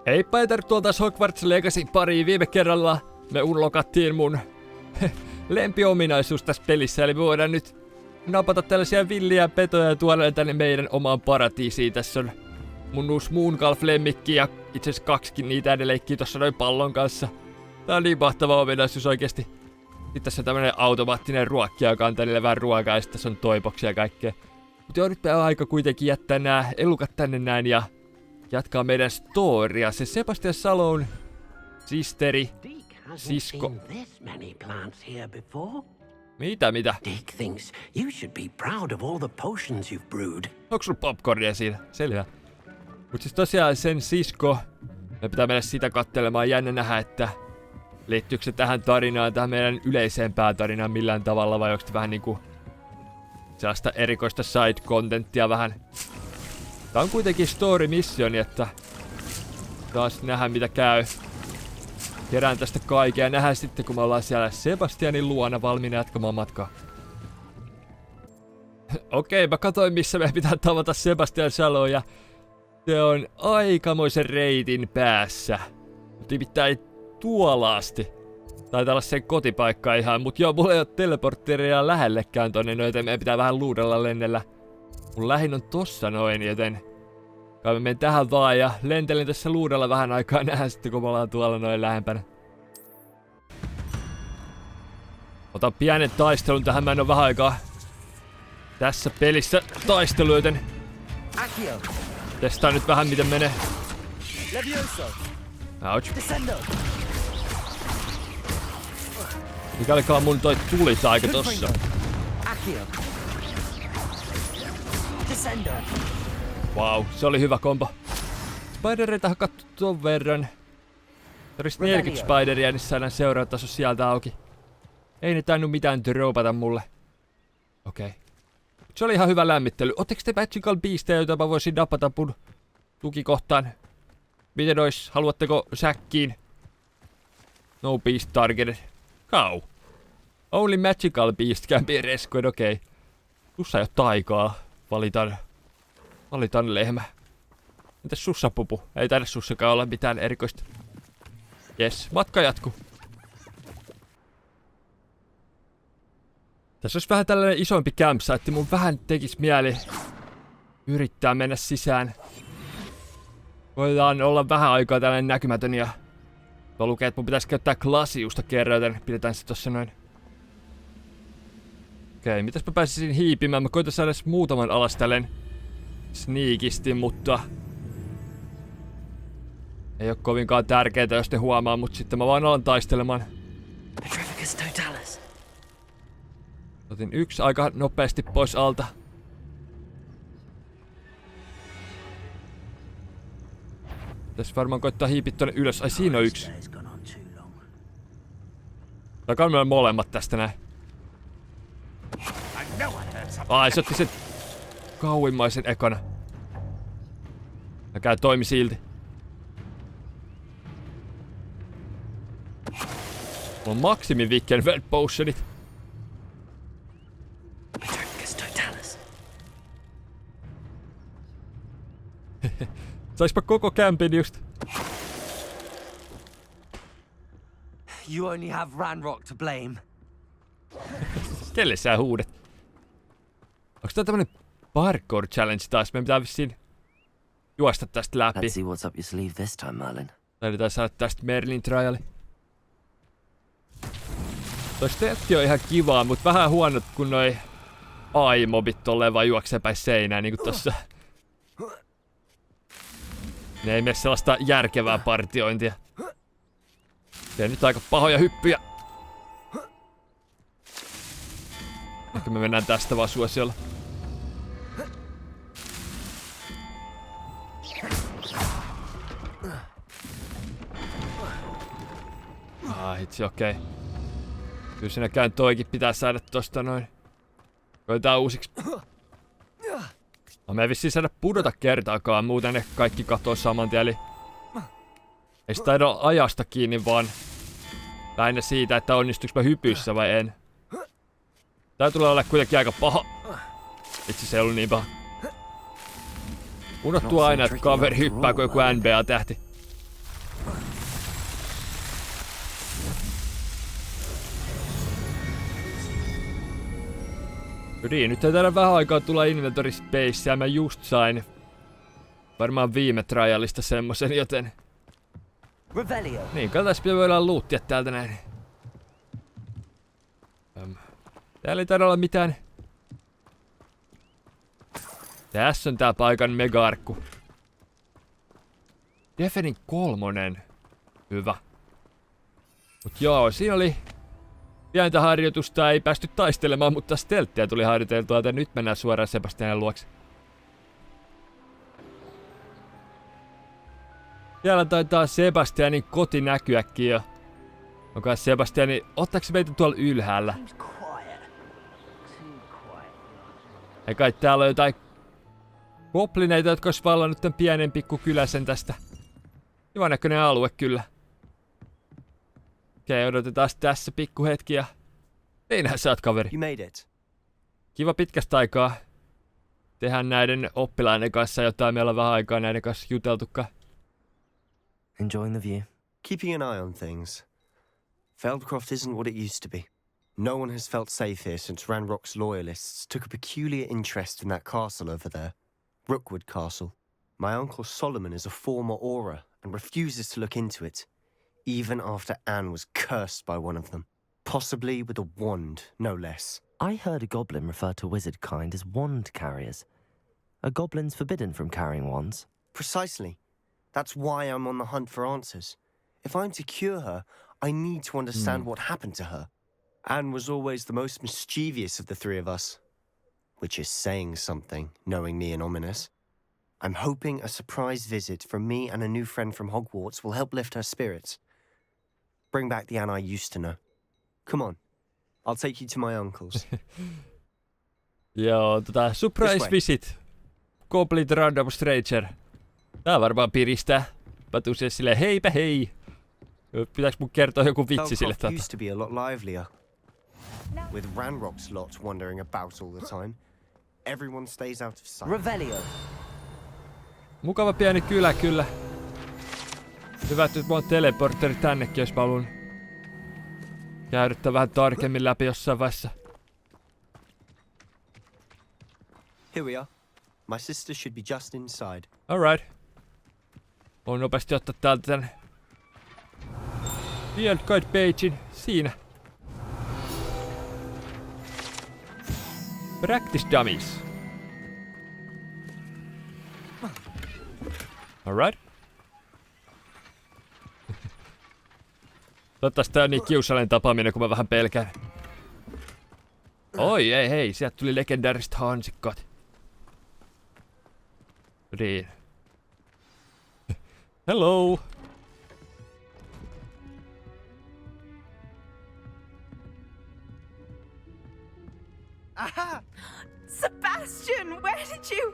Heippa ja tervetuloa taas Hogwarts Legacy pariin. Viime kerralla me unlockattiin mun lempiominaisuus tässä pelissä. Eli me voidaan nyt napata tällaisia villiä petoja ja tuoda tänne meidän omaan paratiisiin. Tässä on mun uusi Moongolf-lemmikki ja itse asiassa kaksikin niitä edelleenkin tossa noin pallon kanssa. Tää on niin mahtava ominaisuus oikeesti. Sitten tässä on tämmönen automaattinen ruokkija, joka antaa niille vähän ruokaa ja sitten tässä on toipoksia ja kaikkea. Mut joo, nyt on aika kuitenkin jättää nää elukat tänne näin ja jatkaa meidän storia. Se Sebastian Sallowin sisteri, sisko. Mitä? Dick thinks you should be proud of all the potions you've brewed. Onko sulla popcornia siinä? Selvä. Mut siis tosiaan sen sisko, me pitää mennä sitä katselemaan. Jännä nähdä, että liittyykö se tähän tarinaan, tähän meidän yleiseen päätarinaan millään tavalla, vai onko se vähän niinku sellaista erikoista side-contenttia vähän. Tää on kuitenkin story missioni, että taas nähdään mitä käy. Kerään tästä kaikkea ja nähdään sitten, kun me ollaan siellä Sebastianin luona valmiina jatkamaan matkaa. Okei, mä katsoin missä me pitää tavata Sebastian Sallow ja se on aikamoisen reitin päässä. Nimittäin tuolla asti. Taitaa olla sen kotipaikka ihan, mut joo, mulla ei oo teleportteria lähellekään tonne, no joten meidän pitää vähän luudella lennellä. Mun lähin on tossa noin, joten kai mä menen tähän vaan ja lentelen tässä luudella vähän aikaa, nähdään sitten kun me ollaan tuolla noin lähempänä. Otan pienen taistelun tähän, mä en oo vähän aikaa tässä pelissä taistelu, joten testaan nyt vähän miten menee. Ouch. Mikä olikaan mun toi tulitaika tossa? Wow, se oli hyvä kombo. Spidereita hakattu ton verran. Tarvitsee 40 spideria, niin saadaan seuraava taso sieltä auki. Ei ne tainnut mitään dropata mulle. Okei. Se oli ihan hyvä lämmittely. Ootteko te magical beastejä, joita mä voisin napata mun tukikohtaan? Miten ois? Haluatteko säkkiin? No beast targeted. Cow. Only magical beast can be rescued, okei. Tuossa ei oo taikaa. Valitaan lehmä. Entäs sussapupu? Ei taida sussakaan olla mitään erikoista. Jes, matka jatkuu. Tässä olisi vähän tällainen isompi campsite, mun vähän tekis mieli yrittää mennä sisään. Voidaan olla vähän aikaa tällainen näkymätön ja tuo lukee, että mun pitäisi käyttää glasiusta kerran, joten pidetään se tossa noin. Okei, mitäs mä pääsisin hiipimään? Mä koitan saada edes muutaman alas tälleen sneakisti, mutta ei oo kovinkaan tärkeetä, jos ne huomaa, mut sitten mä vaan alan taistelemaan. Otin yksi aika nopeasti pois alta. Tässä varmaan koittaa hiipiä tonne ylös. Ai siinä on yksi. Takaa meillä molemmat tästä näin. Ai se otti sen kauimmaisen ekana. Näkää toimi silti. Mulla on maksimi weekend word potionit. Saispa koko campin just. You only have Ranrock to blame. Kelle sä huudet? Onks tää tämmönen parkour challenge taas? Meidän pitää vissiin juosta tästä läpi. Let's see what's up your sleeve this time, Merlin. Taidetaan saada tästä Merlin triali. Toi stealthi on ihan kivaa, mut vähän huonot kun noi AI-mobit tolleen vaan juoksee päin seinään niinku tossa. Ne ei mene sellaista järkevää partiointia. Tee nyt aika pahoja hyppyjä. Ehkä me mennään tästä vaan suosiolla. Hitsi, okei. Kyllä sinäkään toikin pitää saada tosta noin. Koitetaan uusiksi. No me ei vissiin saada pudota kertaakaan, muuten ne kaikki katoo saman tien, eli ei sitä taida olla ajasta kiinni, vaan lähinnä siitä, että onnistuks mä hypyissä vai en. Tää tulee olla kuitenkin aika paha. Itse se ei ollut niin paha. Unohtuu aina, että kaveri hyppää kuin joku NBA-tähti. Niin, nyt ei taida vähän aikaa tulla inventory space ja mä just sain varmaan viime trialista semmosen, joten... Revelio. Niin, katsotaan, mitä voidaan loottia täältä näin. Täällä ei taida olla mitään. Tässä on tää paikan mega-arkku. Defenin 3. Hyvä. Mut joo, siinä oli pientä harjoitusta, ei päästy taistelemaan, mutta stelttiä tuli harjoiteltua, joten nyt mennään suoraan Sebastianin luokse. Siellä taitaa Sebastianin koti näkyäkin jo. Onko Sebastiani, ottaako se meitä tuolla ylhäällä? Ei kai täällä on jotain goblineita, jotka olisi vallannut tän pienen pikkukyläsen tästä. Kivan näköinen alue kyllä. Okei, odotetaan tässä pikku hetki ja... Siinähän sä oot, kaveri. You made it. Kiva pitkästä aikaa. Tehdään näiden oppilaiden kanssa jotain. Meillä on vähän aikaa näiden kanssa juteltukaan. Enjoying the view. Keeping an eye on things. Feldcroft isn't what it used to be. No one has felt safe here since Ranrock's loyalists took a peculiar interest in that castle over there. Rookwood Castle. My uncle Solomon is a former Auror and refuses to look into it, even after Anne was cursed by one of them. Possibly with a wand, no less. I heard a goblin refer to wizard kind as wand carriers. Are goblins forbidden from carrying wands? Precisely. That's why I'm on the hunt for answers. If I'm to cure her, I need to understand what happened to her. Anne was always the most mischievous of the three of us. Which is saying something, knowing me and ominous. I'm hoping a surprise visit from me and a new friend from Hogwarts will help lift her spirits. Bring back the Anne I used to know. Come on, I'll take you to my uncle's. Joo, surprise visit. Complete random stranger. Tää varmaan piristää. Mä tuun siihen silleen, heipä hei. Pitääks mun kertoa joku vitsi sille Feldcroft used to be a lot livelier. With Ranrock's lot wandering about all the time. Everyone stays out of sight. Revelio. Mukava pieni kylä kyllä. Hyvä, että mulla on teleporteri tännekin, jos mä haluun käydä vähän tarkemmin läpi jossain vaiheessa. Here we are. My sister should be just inside. Alright. Voin nopeasti ottaa täältä tän Field Guide pagein. Siinä. Practice dummies. Alright. Toivottavasti tää on niin kiusallinen tapaaminen, kun mä vähän pelkään. Oi, ei, hei, sieltä tuli legendaariset hansikot. Niin. Hello. Aha! Sebastian, where did you...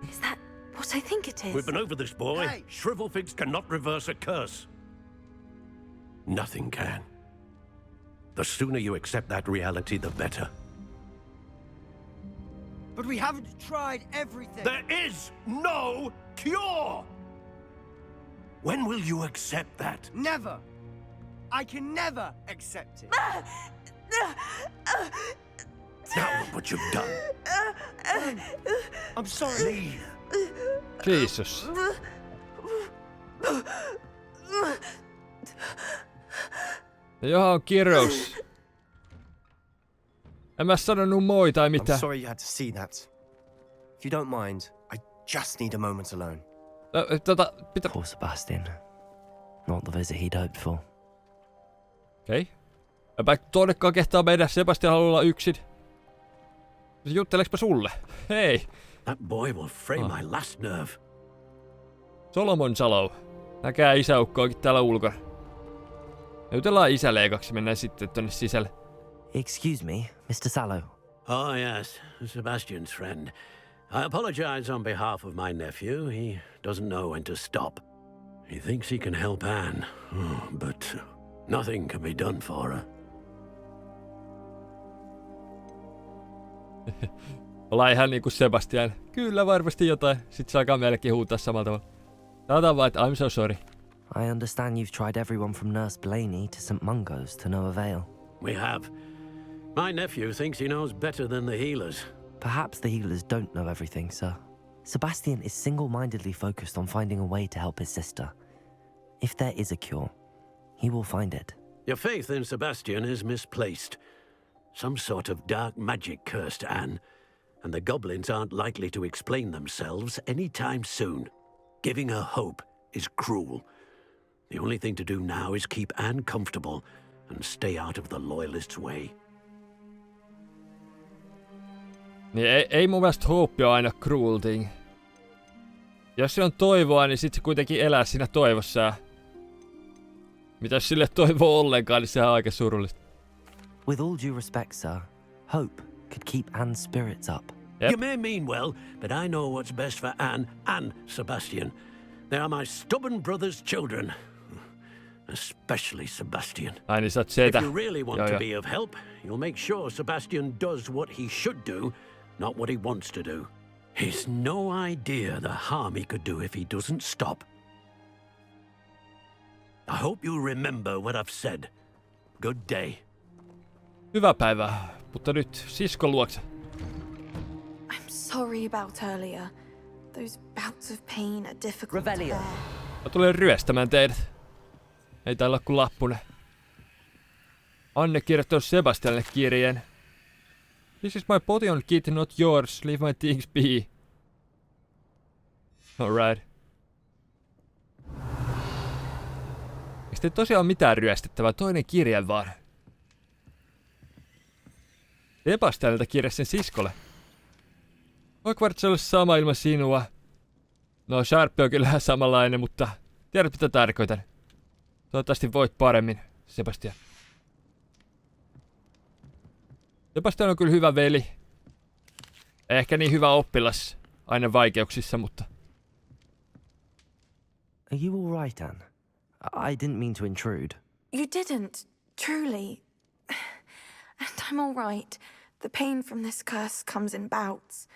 Is that what I think it is? We've been over this, boy. Hey! Shrivelfigs cannot reverse a curse. Nothing can. The sooner you accept that reality, the better. But we haven't tried everything. There is no cure! When will you accept that? Never. I can never accept it. Now look what you've done. I'm sorry. Leave. Jesus. Johan on Kirous. En mä sanonut moi tai I'm mitään. sorry you had to see that. If you don't mind, I just need a moment alone. Pitää... Poor Sebastian. Not the visit he'd hoped for. Okei. Mä tonnekaan kehtaa mennä. Sebastian haluaa olla yksin. Jutteleksmä sulle? Hei. That boy will fray my last nerve. Solomon Sallow. Näkää isäukkoakin täällä ulkona. Jutellaan isälle ekaksi, mennään sitten tonne sisälle. Excuse me, Mr. Sallow. Oh, yes, Sebastian's friend. I apologize on behalf of my nephew. He doesn't know when to stop. He thinks he can help Anne, but nothing can be done for her. Ollaan ihan niinku Sebastian. Kyllä varmasti jotain. Sitten se alkaa meillekin huutaa samalla tavalla. Sanotaan vaan, että I'm so sorry. I understand you've tried everyone from Nurse Blaney to St. Mungo's to no avail. We have. My nephew thinks he knows better than the healers. Perhaps the healers don't know everything, sir. Sebastian is single-mindedly focused on finding a way to help his sister. If there is a cure, he will find it. Your faith in Sebastian is misplaced. Some sort of dark magic cursed Anne, and the goblins aren't likely to explain themselves anytime soon. Giving her hope is cruel. The only thing to do now is keep Anne comfortable and stay out of the loyalists' way. Niin ei mun mielestä hope ole aina cruel thing. Jos se on toivoa, niin sit se kuitenkin elää siinä toivossa. Mitä jos sille toivoo ollenkaan, niin se on aika surullista. With all due respect, sir, hope could keep Anne's spirits up. Yep. You may mean well, but I know what's best for Anne and Sebastian. They are my stubborn brother's children. Especially Sebastian. Ai niin sä oot setä. If you really want to be of help, you'll make sure Sebastian does what he should do, not what he wants to do. He's no idea the harm he could do if he doesn't stop. I hope you remember what I've said. Good day. Hyvää päivää, mutta nyt siskon luokse. I'm sorry about earlier. Those bouts of pain are difficult to bear. Mä tulen ryöstämään teidät. Ei täällä ole kuin lappune. Anne kirjoittanut Sebastianille kirjeen. This is my body on kit, not yours. Leave my things be. Alright. Eikö te tosiaan ole mitään ryöstettävää? Toinen kirje vaan. Sebastianilta kirjasin siskolle. Hogwarts ole sama ilman sinua. No, Sharp on kyllä samanlainen, mutta tiedät mitä tarkoitan. Toivottavasti voit paremmin, Sebastian. Sebastian on kyllä hyvä veli. Ehkä niin hyvä oppilas aina vaikeuksissa, mutta... Are you all right, Anne? I didn't mean to intrude. You didn't, truly. And I'm all right. The pain from this curse comes in bouts,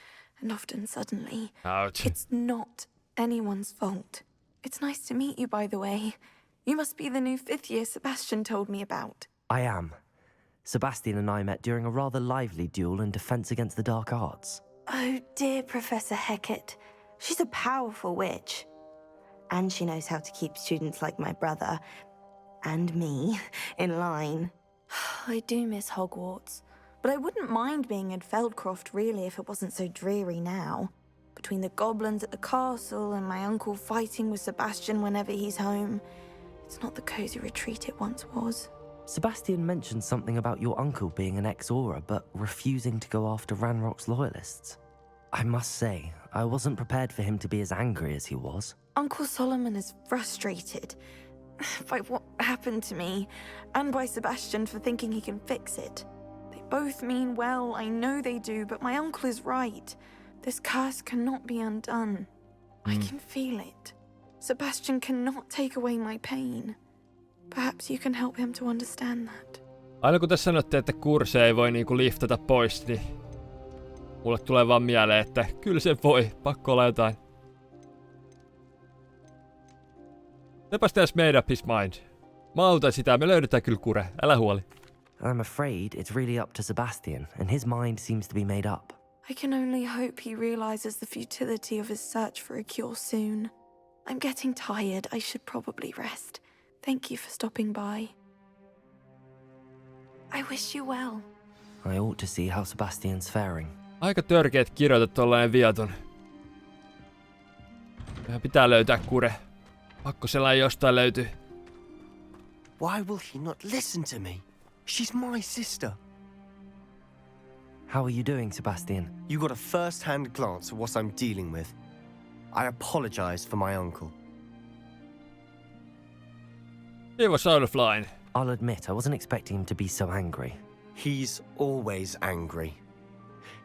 and often suddenly. Ouch. It's not anyone's fault. It's nice to meet you, by the way. You must be the new 5th year Sebastian told me about. I am. Sebastian and I met during a rather lively duel in defense against the dark arts. Oh, dear Professor Hecat. She's a powerful witch. And she knows how to keep students like my brother, and me, in line. I do miss Hogwarts, but I wouldn't mind being in Feldcroft really if it wasn't so dreary now. Between the goblins at the castle and my uncle fighting with Sebastian whenever he's home, it's not the cozy retreat it once was. Sebastian mentioned something about your uncle being an ex-Auror, but refusing to go after Ranrock's loyalists. I must say, I wasn't prepared for him to be as angry as he was. Uncle Solomon is frustrated by what happened to me, and by Sebastian for thinking he can fix it. They both mean well, I know they do, but my uncle is right. This curse cannot be undone. I can feel it. Sebastian cannot take away my pain. Perhaps you can help him to understand that. Aina kun tässä sanotte, että kursseja ei voi niinku liftata pois, niin mulle tulee vaan mieleen, että kyllä se voi. Pakko olla jotain. Sebastian's made up his mind. Mä autan sitä, me löydetään kyllä kure. Älä huoli. I'm afraid it's really up to Sebastian, and his mind seems to be made up. I can only hope he realizes the futility of his search for a cure soon. I'm getting tired. I should probably rest. Thank you for stopping by. I wish you well. I ought to see how Sebastian's faring. Aika törkeet kirjoitat tollanen viaton. Meidän pitää löytää kure. Pakko sellainen jostain löytyy. Why will he not listen to me? She's my sister. How are you doing, Sebastian? You got a first-hand glance at what I'm dealing with. I apologize for my uncle. He was out of line. I'll admit, I wasn't expecting him to be so angry. He's always angry.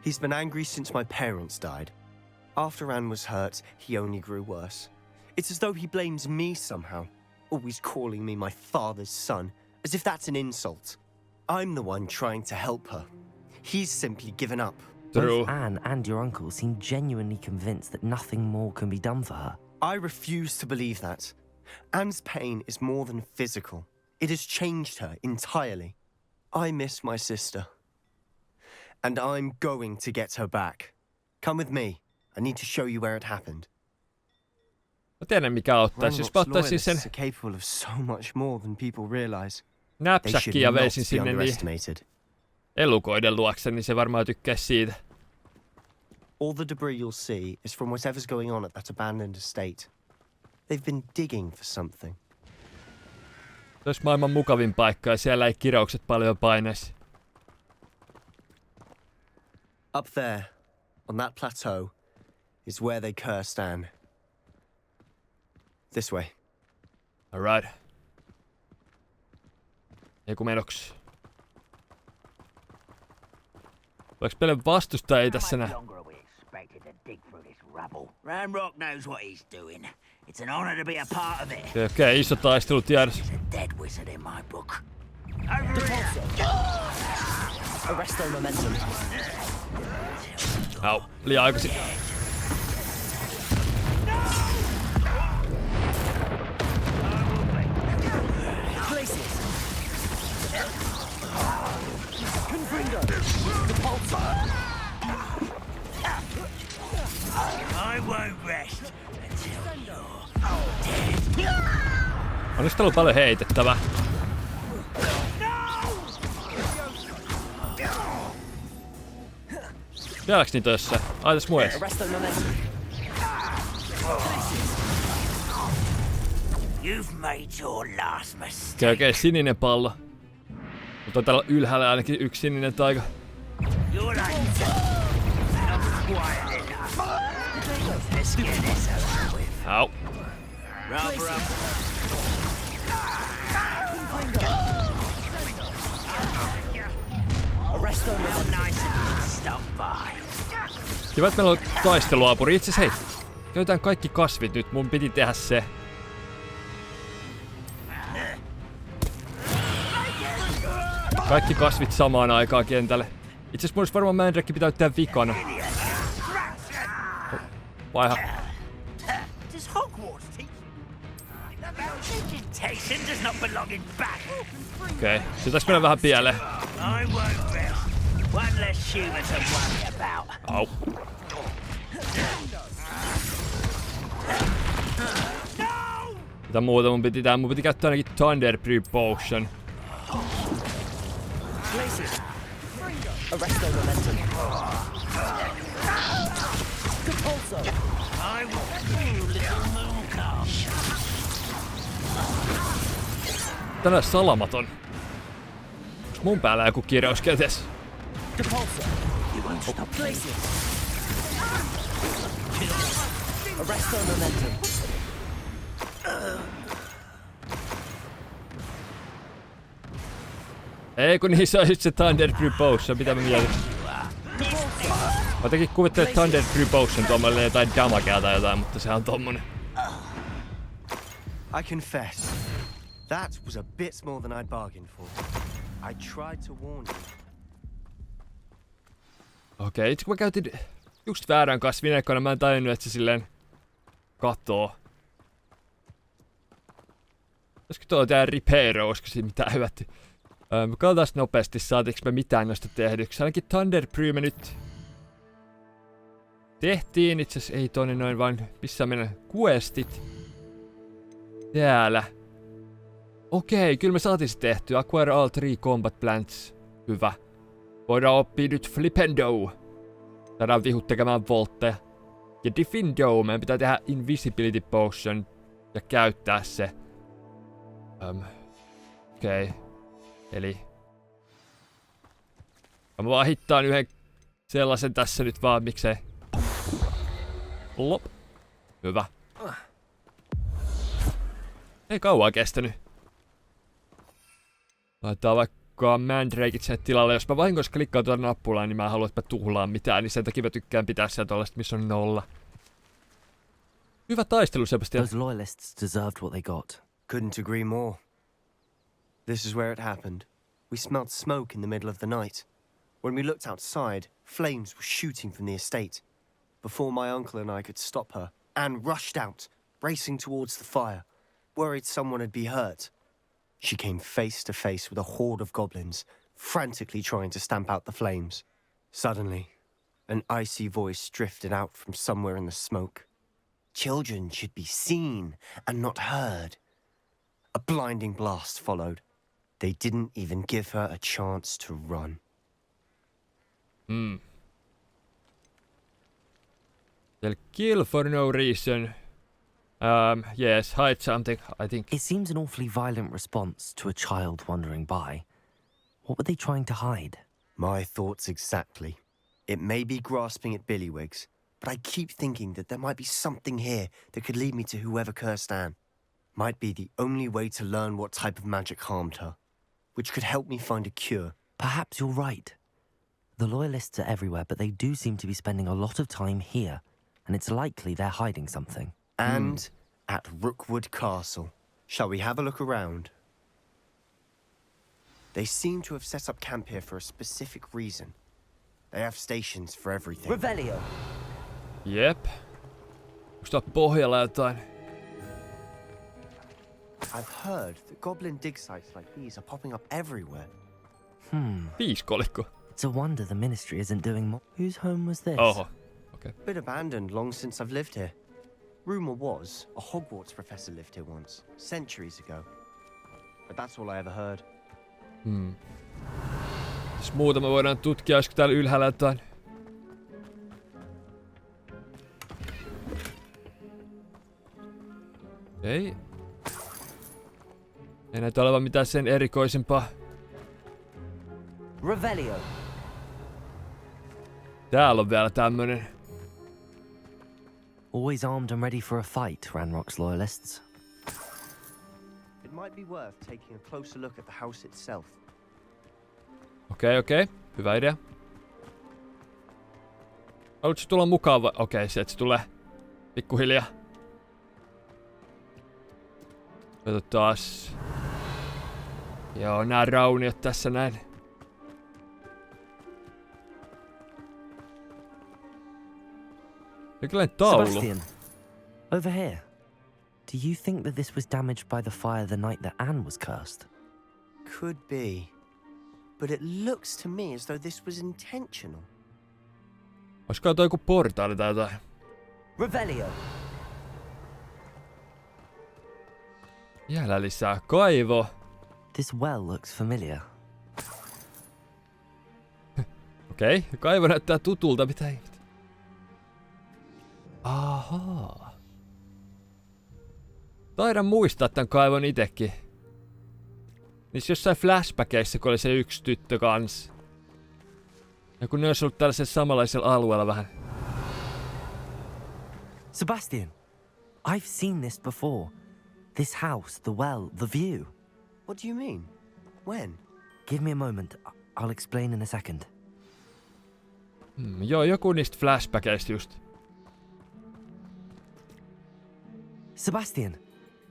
He's been angry since my parents died. After Anne was hurt, he only grew worse. It's as though he blames me somehow, always calling me my father's son, as if that's an insult. I'm the one trying to help her. He's simply given up. True. Both Anne and your uncle seem genuinely convinced that nothing more can be done for her. I refuse to believe that. Anne's pain is more than physical. It has changed her entirely. I miss my sister. And I'm going to get her back. Come with me. I need to show you where it happened. Mä tiedän mikä auttaisi, jos mä Ranrock's ottaisin sen loyalists are capable of so much more than people realize. They näpsäkkiin should ja not veisin be sinne niin underestimated. elukoiden luokse, niin se varmaan tykkäisi siitä. All the debris you'll see is from whatever's going on at that abandoned estate. They've been digging for something. Se olisi maailman mukavin paikka ja siellä ei kiroukset paljon painaisi. Up there, on that plateau, is where they cursed Anne. This way. Alright. Eiku menoks. Voiko meille vastustaa ei tässä nää? Ranrock knows what he's doing. It's an honor to be a part of it. Okei, iso taistelu tiedossa. He's a dead wizard in my book. Arresto momentum. Au, liian aikaisin. I won't rest until Onneksi täällä on paljon heitettävää. Vieläks niitä jossain? Ai tässä mun ees. you've made your last mistake. Okei, sininen pallo. Mutta täällä on ylhäällä ainakin yksi sininen taika. You're like not quiet enough. Let's get this over with. Au. Rub, rub. How nice of you to stop by. Kiva, että meillä on taisteluapuri. Itse asiassa hei, käytetään kaikki kasvit nyt. Mun piti tehdä se. Kaikki kasvit samaan aikaan kentälle. Itse asiassa mun olisi varmaan Mandrake pitää tehdä vikana. Vaiha. Does Hogwarts teach vegetation does not belong in battle? Okei, se taisi mennä vähän pieleen. I won't rest. One less human to worry about. Au. Mitä muuta mun piti tehdä? Mun piti käyttää ainakin Thunder Brew Potion. Arresto momentum. I will little moon. Tänään salamaton. Onks mun päällä joku kirous kenties? Arresto momentum. Ei kun niissä on just se Thunder Brew Potion, mitä mä mietin. Mä jotenkin kuvittelen Thunder Brew Potion tuommoille jotain damagea tai jotain, mutta sehän on tommonen. I confess, that was a bit more than I'd bargained for. I tried to warn you. Okei, itse kun mä käytin just väärän kasvin ekana, mä en tajunnut, että se silleen katoo. Olisiko tuolla tää repairo, olisiko siinä mitään hyvätti? Katsotaan nopeasti, saatiinko me mitään noista tehdyksi. Ainakin Thunder Brew me nyt tehtiin. Itse asiassa ei tonne noin, vaan missä mennä questit. Täällä. Okei, kyllä me saatiin se tehty. Acquire all 3 combat plants. Hyvä. Voidaan oppia nyt Flipendo. Saadaan vihut tekemään voltteja. Ja Diffindo, meidän pitää tehdä Invisibility Potion ja käyttää se. Okei. Eli mä vaan hittaan yhden sellaisen tässä nyt vaan, miksei. Lop. Hyvä. Ei kauan kestänyt. Laitetaan vaikka Mandrakeit sen tilalle. Jos mä vahingossa klikkaan tuota nappulaa, niin mä en halua, että mä tuhlaan mitään. Niin sen takia mä tykkään pitää sieltä tollaista, missä on 0. Hyvä taistelu, Sebastian. Those loyalists deserved what they got. Couldn't agree more. This is where it happened. We smelled smoke in the middle of the night. When we looked outside, flames were shooting from the estate. Before my uncle and I could stop her, Anne rushed out, racing towards the fire, worried someone had been hurt. She came face to face with a horde of goblins, frantically trying to stamp out the flames. Suddenly, an icy voice drifted out from somewhere in the smoke. Children should be seen and not heard. A blinding blast followed. They didn't even give her a chance to run. They'll kill for no reason. Yes, hide something, I think. It seems an awfully violent response to a child wandering by. What were they trying to hide? My thoughts exactly. It may be grasping at billywhigs, but I keep thinking that there might be something here that could lead me to whoever cursed Anne. Might be the only way to learn what type of magic harmed her, which could help me find a cure. Perhaps you're right. The Loyalists are everywhere, but they do seem to be spending a lot of time here, and it's likely they're hiding something. And at Rookwood Castle. Shall we have a look around? They seem to have set up camp here for a specific reason. They have stations for everything. Revelio! Jep. Onks tää pohjalla jotain? I've heard that goblin dig sites like these are popping up everywhere. Viiskolikko. It's a wonder the Ministry isn't doing more. Whose home was this? Oho. Okay. Been abandoned long since I've lived here. Rumor was a Hogwarts professor lived here once, centuries ago. But that's all I ever heard. Jos muutama voidaan tutkia, olisiko täällä ylhäällä jotain? Ei. Ei näytä olevan mitään sen erikoisempaa. Revelio! Täällä on vielä tämmönen. Always armed and ready for a fight, Ranrock's Loyalists. It might be worth taking a closer look at the house itself. Okei. Hyvä idea. Haluatko tulla mukaan vai? Okei, se tulee pikkuhiljaa. Kato taas. Joo, nää rauniot tässä näin. Jonkinlainen taulu. Sebastian, over here. Do you think that this was damaged by the fire the night that Anne was cursed? Could be. But it looks to me as though this was intentional. Olisiko toi joku portaali tai jotain? Revelio! Vielä lisää. Kaivo. This well looks familiar. Okei, kaivo näyttää tutulta. Mitä ihmettä? Ahaa. Taidan muistaa tän kaivon itekin. Niissä jossain flashbackeissa, kun oli se yksi tyttö kans. Ja kun ne olisi ollut tällaisella samanlaisella alueella vähän. Sebastian, I've seen this before. This house, the well, the view. What do you mean? When? Give me a moment. I'll explain in a second. Joo, joku niistä flashbackeista just. Sebastian,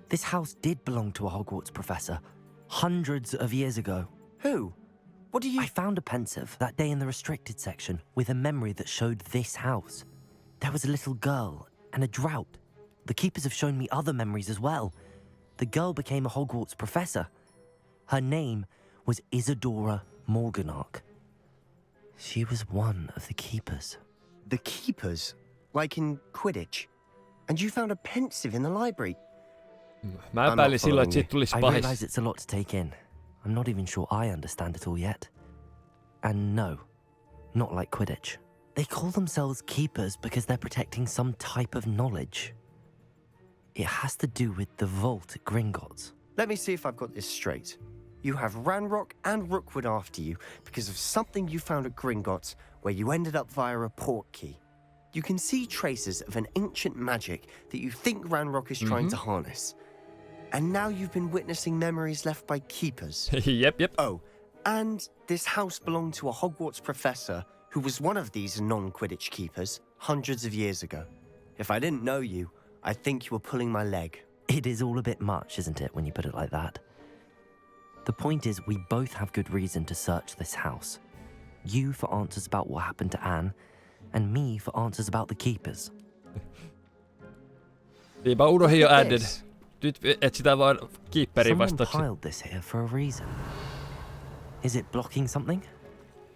this house did belong to a Hogwarts professor hundreds of years ago. Who? What do you... I found a pensive that day in the restricted section with a memory that showed this house. There was a little girl and a drought. The keepers have shown me other memories as well. The girl became a Hogwarts professor. Her name was Isadora Morganach. She was one of the keepers. The keepers? Like in Quidditch? And you found a pensive in the library? Mä epäilin silloin, että siitä tulisi I pahis. realize it's a lot to take in. I'm not even sure I understand it all yet. And no, not like Quidditch. They call themselves keepers because they're protecting some type of knowledge. It has to do with the vault at Gringotts. Let me see if I've got this straight. You have Ranrock and Rookwood after you because of something you found at Gringotts where you ended up via a portkey. You can see traces of an ancient magic that you think Ranrock is trying to harness. And now you've been witnessing memories left by keepers. Yep. Oh, and this house belonged to a Hogwarts professor who was one of these non-Quidditch keepers hundreds of years ago. If I didn't know you, I think you were pulling my leg. It is all a bit much, isn't it, when you put it like that? The point is, we both have good reason to search this house. You for answers about what happened to Anne, and me for answers about the keepers. Niinpä unohdin jo added. Nyt etsitään vaan keeperin Someone vastauksia. piled this here for a reason. Is it blocking something?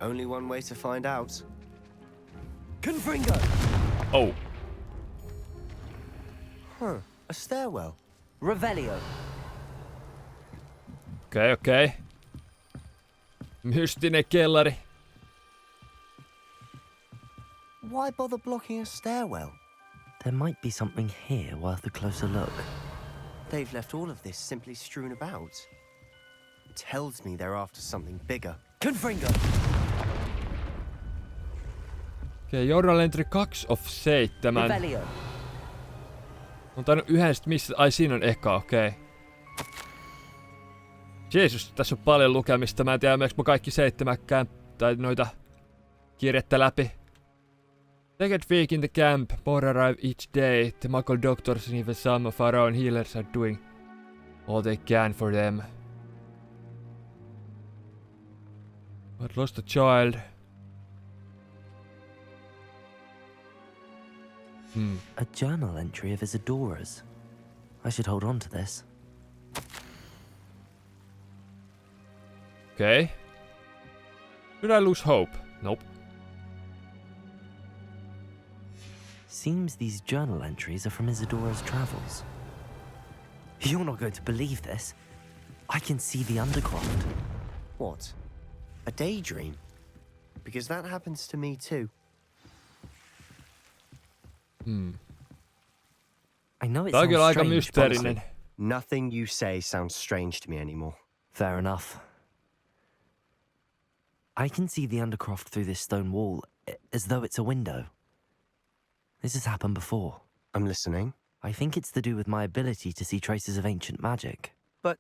Only one way to find out. Confringo! Oh. Huh, a stairwell. Revelio. Okei. Mystinen kellari. Why bother blocking a stairwell? There might be something here worth a closer look. They've left all of this simply strewn about. Tells me they're after something bigger. Confringo! Okei, journal entry 2 of 7. Revelio. On tainnut yhdestä missä... Ai siinä on eka, okei. Jeesus, tässä on paljon lukemista. Mä en tiedä, meneekö mä kaikki 7 tai noita kirjettä läpi. Second week in the camp, more arrive each day. The local doctors and even some of our own healers are doing all they can for them. I'd lost a child. A journal entry of Isadora's. I should hold on to this. Okay. Should I lose hope? Nope. Seems these journal entries are from Isadora's travels. You're not going to believe this. I can see the Undercroft. What? A daydream? Because that happens to me too. I know it Tää on sounds kyllä aika strange, mysteerinen. Nothing you say sounds strange to me anymore. Fair enough. I can see the Undercroft through this stone wall, as though it's a window. This has happened before. I'm listening. I think it's to do with my ability to see traces of ancient magic. But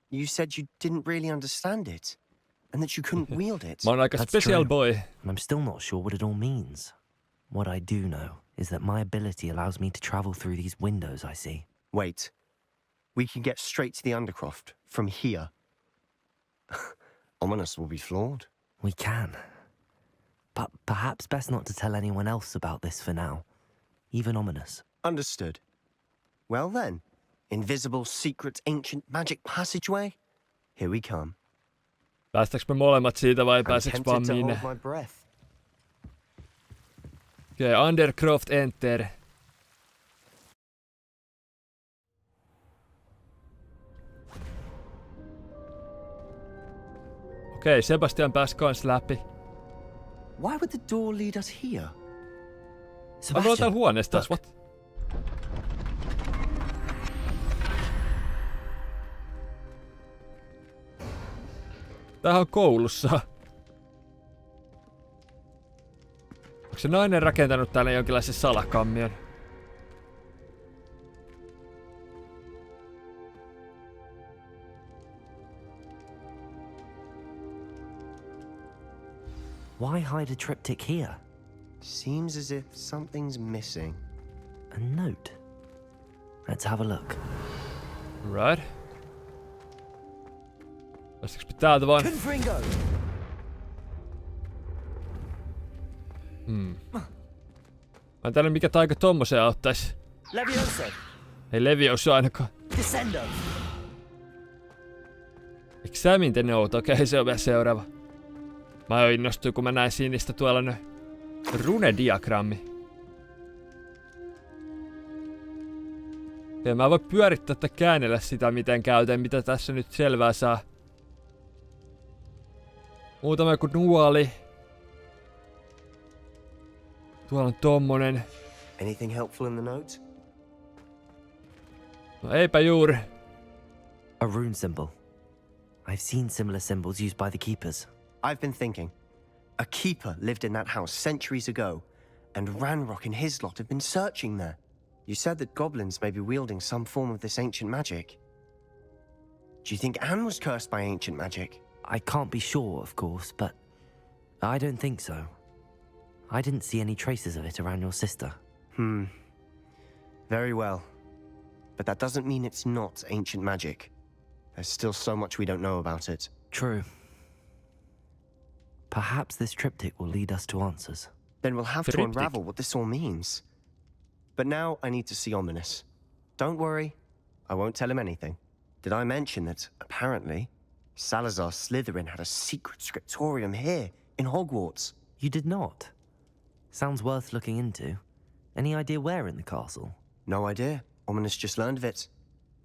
you said you didn't really understand it, and that you couldn't wield it. Mä oon aika That's special true. boy. And I'm still not sure what it all means. What I do know is that my ability allows me to travel through these windows I see. Wait. We can get straight to the Undercroft from here. Ominous will be flawed. We can. But perhaps best not to tell anyone else about this for now. Even Ominous. Understood. Well then, invisible, secret, ancient magic passageway? Here we come. Päästäänkö me molemmat siitä vai I'm pääseekö tempted vaan to minä? hold my breath. Okei, Undercroft enter. Okei, Sebastian pääsi kans läpi. Why would the door lead us here? Mä oon täällä huoneessa taas, what? Tämähän on koulussa. Onko se nainen rakentanut täällä jonkinlaisen salakammion? Why hide a triptych here? Seems as if something's missing. A note. Let's have a look. Right. Päästäks me täältä vaan? Confringo! Mä en tiedä mikä taika tommoseen auttais. Levioso! Ei Levioso ainakaan. Descendo! Examine the note, okei se on vielä seuraava. Mä innostuin kun mä näin sinistä tuolla noin runediagrammi. Okei, mä voin pyörittää tai käännellä sitä miten käytän, mitä tässä nyt selvää saa. Muutama joku nuoli. Tuolla on tommonen. Anything helpful in the note? No eipä juuri. A rune symbol. I've seen similar symbols used by the keepers. I've been thinking. A keeper lived in that house centuries ago, and Ranrock and his lot have been searching there. You said that goblins may be wielding some form of this ancient magic. Do you think Anne was cursed by ancient magic? I can't be sure, of course, but I don't think so. I didn't see any traces of it around your sister. Very well. But that doesn't mean it's not ancient magic. There's still so much we don't know about it. True. Perhaps this triptych will lead us to answers. Then we'll have to Triptych. unravel what this all means. But now I need to see Ominous. Don't worry, I won't tell him anything. Did I mention that, apparently, Salazar Slytherin had a secret scriptorium here in Hogwarts? You did not? Sounds worth looking into. Any idea where in the castle? No idea. Ominous just learned of it.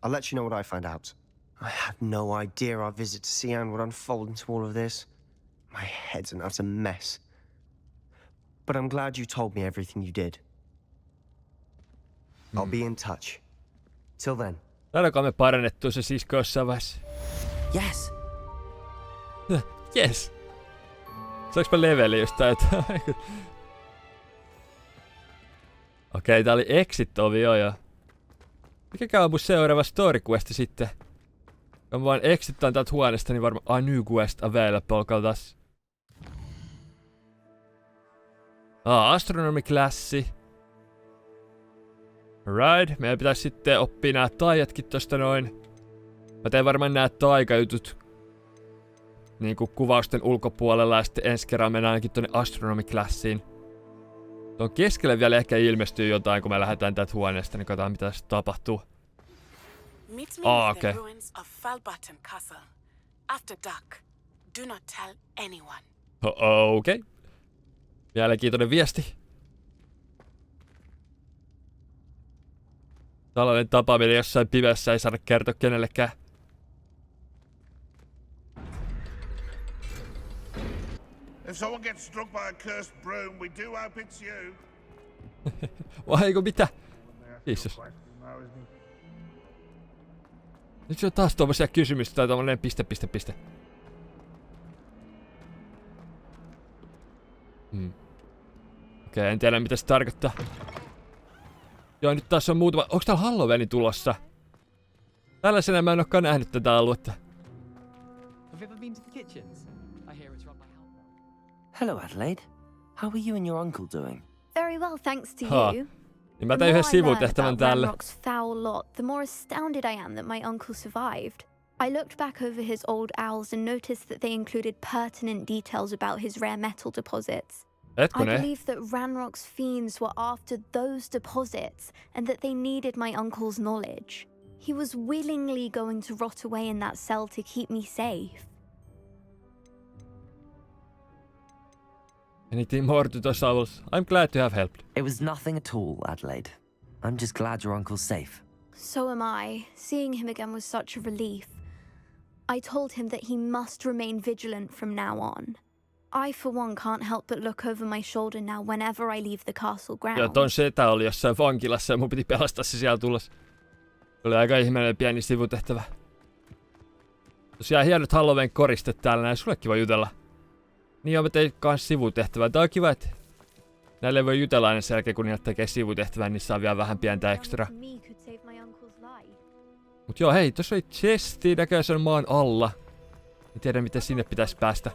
I'll let you know what I find out. I had no idea our visit to Sian would unfold into all of this. My head's an utter mess. But I'm glad you told me everything you did. I'll be in touch. Till then. Saadaanko me parannettua se sisko jossain vaiheessa? Yes. Yes. Saanko mä leveli jostain? Okei, tää oli exit-ovi joo. Mikäkään on mun seuraava story questi sitten? Kun mä vaan exittaan täältä huoneesta, niin varmaan... Ah, new quest available, kaltaas. Astronomiklassi. Right, meidän pitäisi sitten oppia nää taijatkin tosta noin. Mä teen varmaan nää taikajutut niinku kuvausten ulkopuolella ja sitten ensi kerran mennään ainakin tonne astronomiklassiin. Tuon keskelle vielä ehkä ilmestyy jotain, kun me lähdetään täältä huoneesta, niin katsotaan mitä tässä tapahtuu. Okei. Okei. Mielenkiintoinen viesti. Tällainen tapaaminen jossain pimeässä ei saada kertoa kenellekään. If someone gets struck by a cursed broom, we do hope it's you. Vaiko mitä? Jeesus. Nyt se on taas tommosia kysymyksiä tai tommonen piste. Okei, en tiedä mitä se tarkoittaa. Joo, nyt taas on muutama... Onks täällä Halloween tulossa? Tällaisena mä en olekaan nähnyt tätä aluetta. Hello, Adelaide. How are you and your uncle doing? Very well, thanks to you. Niin mä tein yhden sivutehtävän täällä. Ranrock's foul lot, the more astounded I am that my uncle survived. I looked back over his old owls and noticed that they included pertinent details about his rare metal deposits. I believe that Ranrock's fiends were after those deposits and that they needed my uncle's knowledge. He was willingly going to rot away in that cell to keep me safe. Anything more to those owls? I'm glad to have helped. It was nothing at all, Adelaide. I'm just glad your uncle's safe. So am I. Seeing him again was such a relief. I told him that he must remain vigilant from now on. I, for one, can't help but look over my shoulder now whenever I leave the castle grounds. Joo, ton setä oli jossain vankilassa ja mun piti pelastaa se siellä tulossa. Se oli aika ihmeellinen pieni sivutehtävä. Tosiaan hienot Halloween koristet täällä, näin sullekin voi jutella. Niin joo, mä tein kans sivutehtävää. Tää on kiva, että näille voi jutella aina sen jälkeen, kun niille tekee sivutehtävää, niin saa vielä vähän pientä ekstra. Mut joo, hei, tossa oli chesti, näköjään se on maan alla. En tiedä, miten sinne pitäisi päästä.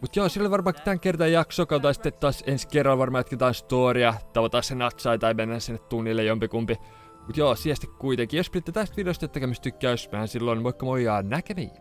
Mut joo, sillä varmaan tän kertaan jakso, tai sitten taas ensi kerralla varmaan jatketaan storia, tavataan se natsai tai mennään sinne tunnille jompikumpi. Mut joo, siesti kuitenkin. Jos piditte tästä videosta, että käymistä tykkäys, silloin moikka moi ja näkemiin!